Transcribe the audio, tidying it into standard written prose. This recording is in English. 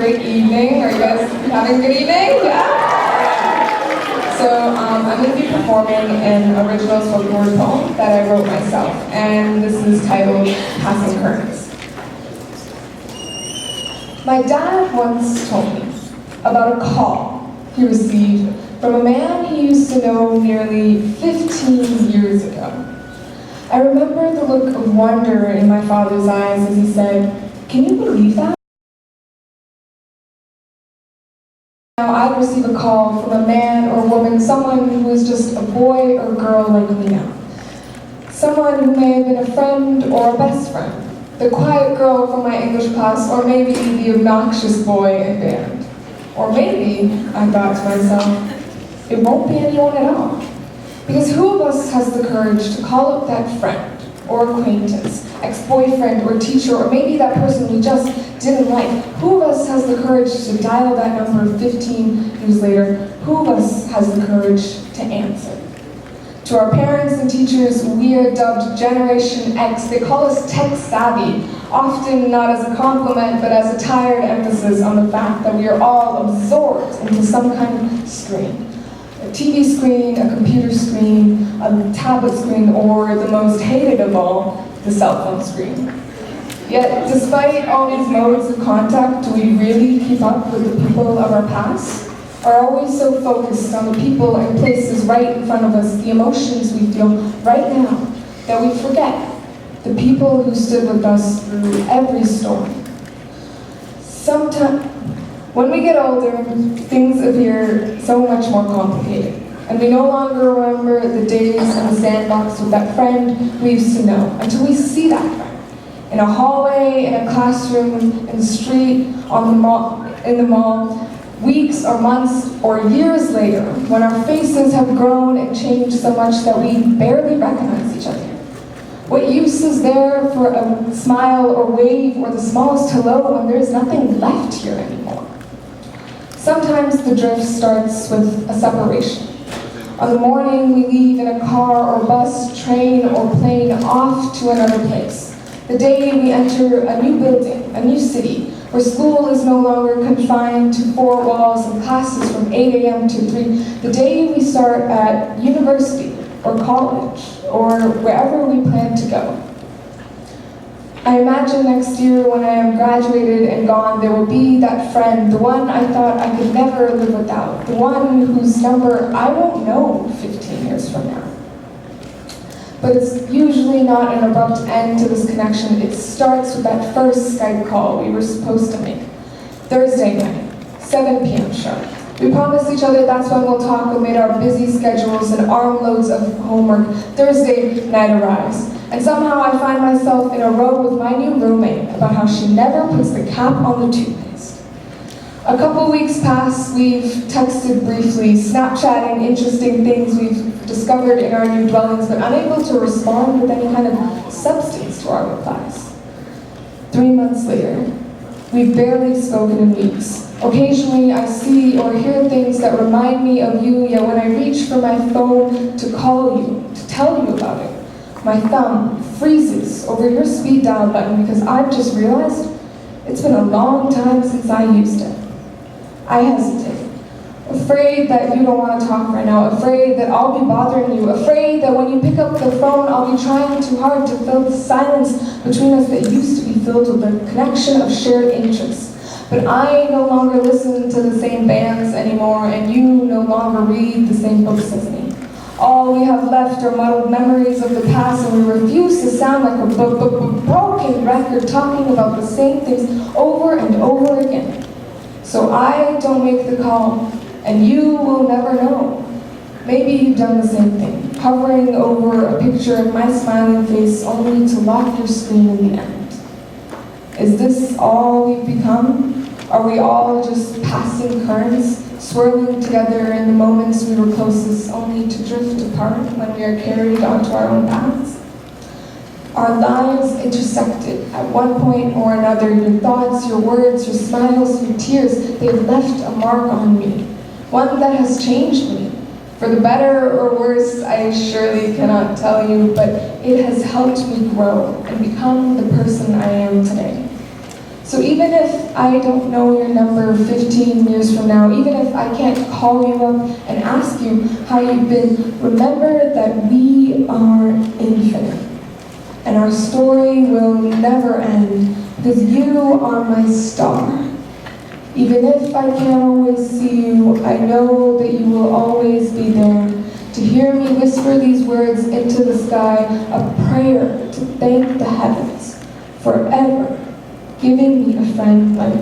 great evening. Are you guys having a good evening? Yeah? So I'm going to be performing an original spoken word poem that I wrote myself, and this is titled Passing Currents. My dad once told me about a call he received from a man he used to know nearly 15 years ago. I remember the look of wonder in my father's eyes as he said, "Can you believe that?" Now I'd receive a call from a man or woman, someone who is just a boy or girl like me now. Someone who may have been a friend or a best friend, the quiet girl from my English class, or maybe the obnoxious boy in band. Or maybe, I thought to myself, it won't be anyone at all. Because who of us has the courage to call up that friend, or acquaintance, ex-boyfriend or teacher, or maybe that person we just didn't like? Who of us has the courage to dial that number 15 years later? Who of us has the courage to answer? To our parents and teachers, we are dubbed Generation X. They call us tech savvy, often not as a compliment, but as a tired emphasis on the fact that we are all absorbed into some kind of screen. A TV screen, a computer screen, a tablet screen, or the most hated of all, the cell phone screen. Yet, despite all these modes of contact, do we really keep up with the people of our past? Or are we so focused on the people and places right in front of us, the emotions we feel right now, that we forget the people who stood with us through every storm? Sometimes, when we get older, things appear so much more complicated, and we no longer remember the days in the sandbox with that friend we used to know, until we see that friend in a hallway, in a classroom, in the street, on the mall, in the mall, weeks or months or years later, when our faces have grown and changed so much that we barely recognize each other. What use is there for a smile or wave or the smallest hello when there's nothing left here anymore? Sometimes the drift starts with a separation. On the morning we leave in a car or bus, train or plane off to another place. The day we enter a new building, a new city, where school is no longer confined to four walls and classes from 8 a.m. to 3. The day we start at university or college or wherever we plan to go. I imagine next year when I am graduated and gone, there will be that friend, the one I thought I could never live without, the one whose number I won't know 15 years from now. But it's usually not an abrupt end to this connection. It starts with that first Skype call we were supposed to make. Thursday night, 7 p.m. sharp. We promised each other that's when we'll talk amid our busy schedules and armloads of homework. Thursday night arrives, and somehow I find myself in a row with my new roommate about how she never puts the cap on the toothpaste. A couple weeks pass, we've texted briefly, Snapchatting interesting things we've discovered in our new dwellings, but unable to respond with any kind of substance to our replies. 3 months later, we've barely spoken in weeks. Occasionally, I see or hear things that remind me of you, yet when I reach for my phone to call you, to tell you about it, my thumb freezes over your speed dial button because I've just realized it's been a long time since I used it. I hesitate, afraid that you don't want to talk right now, afraid that I'll be bothering you, afraid that when you pick up the phone, I'll be trying too hard to fill the silence between us that used to be filled with a connection of shared interests. But I no longer listen to the same bands anymore, and you no longer read the same books as me. All we have left are muddled memories of the past, and we refuse to sound like a broken record talking about the same things over and over again. So I don't make the call, and you will never know. Maybe you've done the same thing, hovering over a picture of my smiling face only to lock your screen in the end. Is this all we've become? Are we all just passing currents, swirling together in the moments we were closest, only to drift apart when we are carried onto our own paths? Our lives intersected at one point or another. Your thoughts, your words, your smiles, your tears, they've left a mark on me. One that has changed me. For the better or worse, I surely cannot tell you, but it has helped me grow and become the person I am today. So even if I don't know your number 15 years from now, even if I can't call you up and ask you how you've been, remember that we are infinite. And our story will never end, because you are my star. Even if I can't always see you, I know that you will always be there to hear me whisper these words into the sky, a prayer to thank the heavens forever, giving me a friend like